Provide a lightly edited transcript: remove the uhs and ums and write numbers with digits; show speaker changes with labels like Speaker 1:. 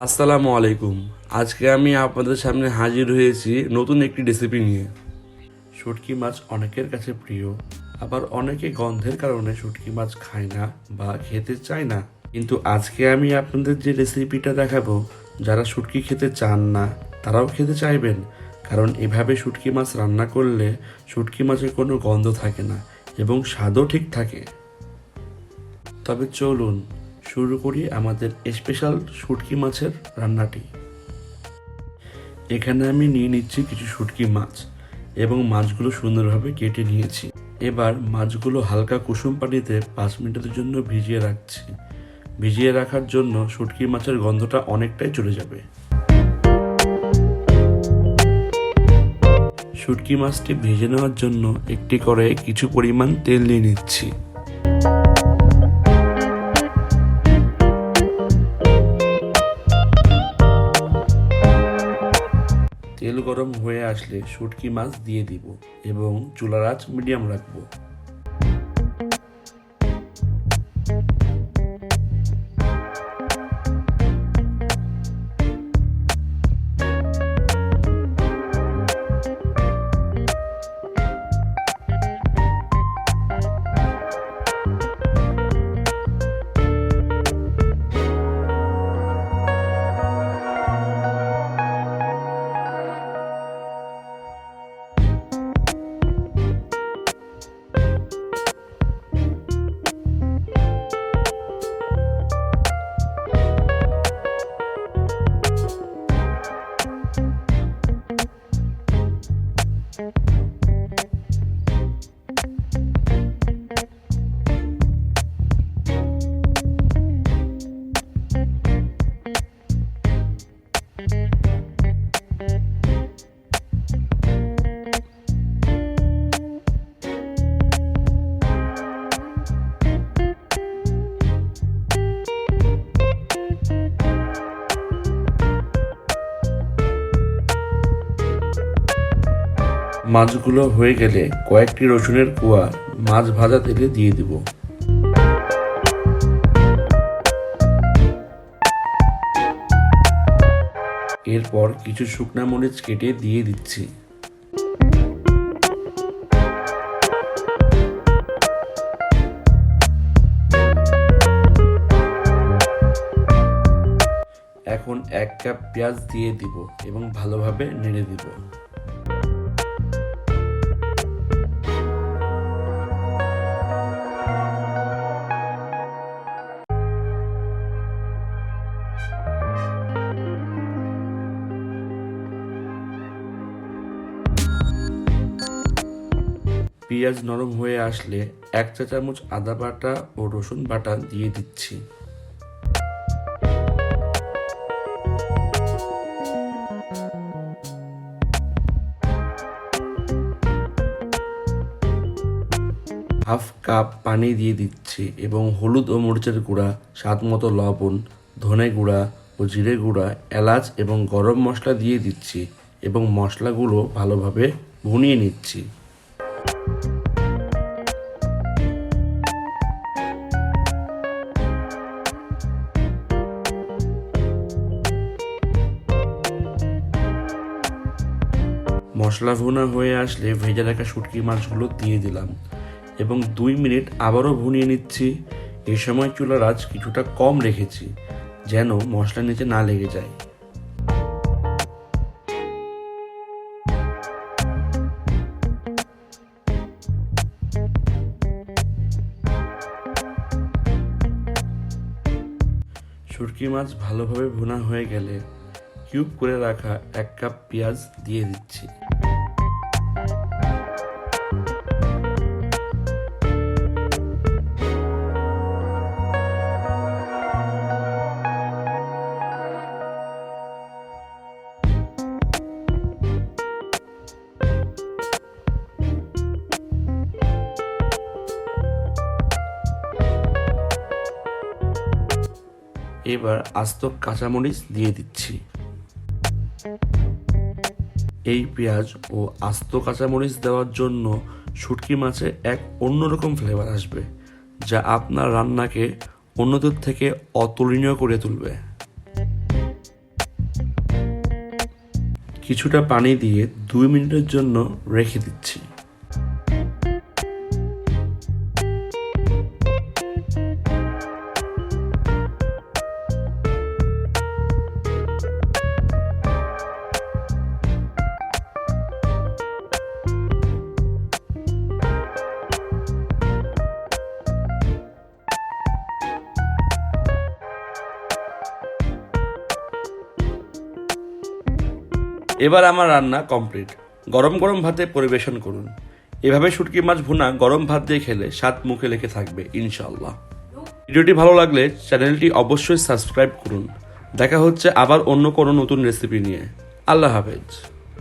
Speaker 1: আসসালামু আলাইকুম। আজকে আমি আপনাদের সামনে হাজির হয়েছি নতুন একটি রেসিপি নিয়ে। শুটকি মাছ অনেকের কাছে প্রিয়, আবার অনেকে গন্ধের কারণে শুটকি মাছ খায় না বা খেতে চায় না। কিন্তু আজকে আমি আপনাদের যে রেসিপিটা দেখাবো, যারা শুটকি খেতে চান না তারাও খেতে চাইবেন, কারণ এভাবে শুটকি মাছ রান্না করলে শুটকি মাছের কোনো গন্ধ থাকে না এবং স্বাদও ঠিক থাকে। তবে চলুন শুরু করি আমাদের স্পেশাল শুটকি মাছের রান্নাটি। এখানে আমি নিয়ে নিচ্ছি কিছু শুটকি মাছ এবং মাছগুলো সুন্দরভাবে কেটে নিয়েছি। এবার মাছগুলো হালকা কুসুম পানিতে 5 মিনিটের জন্য ভিজিয়ে রাখছি। ভিজিয়ে রাখার জন্য শুটকি মাছের গন্ধটা অনেকটাই চলে যাবে। শুটকি মাছটি ভেজে নেওয়ার জন্য একটি কড়াইয়ে কিছু পরিমাণ তেল নিয়ে নিচ্ছি। তেল গরম হয়ে আসলে শুটকি মাছ দিয়ে দিব এবং চুলার আঁচ মিডিয়াম রাখবো। মাছগুলো হয়ে গেলে কয়েকটি রসুনের কোয়া মাছ ভাজা তেলে দিয়ে দিব। এরপর কিছু শুকনা মরিচ কেটে দিয়ে দিচ্ছি। এখন 1 কাপ পেঁয়াজ দিয়ে দিব এবং ভালোভাবে নেড়ে দিব। পেঁয়াজ নরম হয়ে আসলে 1 চা-চামচ আদা বাটা ও রসুন বাটা দিয়ে দিচ্ছি। হাফ কাপ পানি দিয়ে দিচ্ছি এবং হলুদ ও মরিচের গুঁড়া, স্বাদ মতো লবণ, ধনে গুঁড়া ও জিরে গুঁড়া, এলাচ এবং গরম মশলা দিয়ে দিচ্ছি এবং মশলাগুলো ভালোভাবে ভুনিয়ে নিচ্ছি। মশলা ভুনা হয়ে আসলে ভেজে রাখা শুটকি মাছগুলো দিয়ে দিলাম এবং 2 মিনিট আবারও ভুনিয়ে নিচ্ছি। এই সময় চুলার আঁচ কিছুটা কম রেখেছি যেন মশলা নিচে না লেগে যায়। শুটকি মাছ ভালোভাবে ভুনা হয়ে গেলে কিউব করে রাখা 1 কাপ পেঁয়াজ দিয়ে দিচ্ছি। এবার আস্ত কাঁচামরিচ দিয়ে দিচ্ছি। এই পেঁয়াজ ও আস্ত কাঁচামরিচ দেওয়ার জন্য শুটকি মাছে এক অন্যরকম ফ্লেভার আসবে, যা আপনার রান্নাকে অন্যদের থেকে অতুলনীয় করে তুলবে। কিছুটা পানি দিয়ে 2 মিনিটের জন্য রেখে দিচ্ছি। এবার আমার রান্না কমপ্লিট। গরম গরম ভাতে পরিবেশন করুন। এভাবে শুটকি মাছ ভুনা গরম ভাত দিয়ে খেলে স্বাদ মুখে লেগে থাকবে ইনশাআল্লাহ। ভিডিওটি ভালো লাগলে চ্যানেলটি অবশ্যই সাবস্ক্রাইব করুন। দেখা হচ্ছে আবার অন্য কোনো নতুন রেসিপি নিয়ে। আল্লাহ হাফেজ।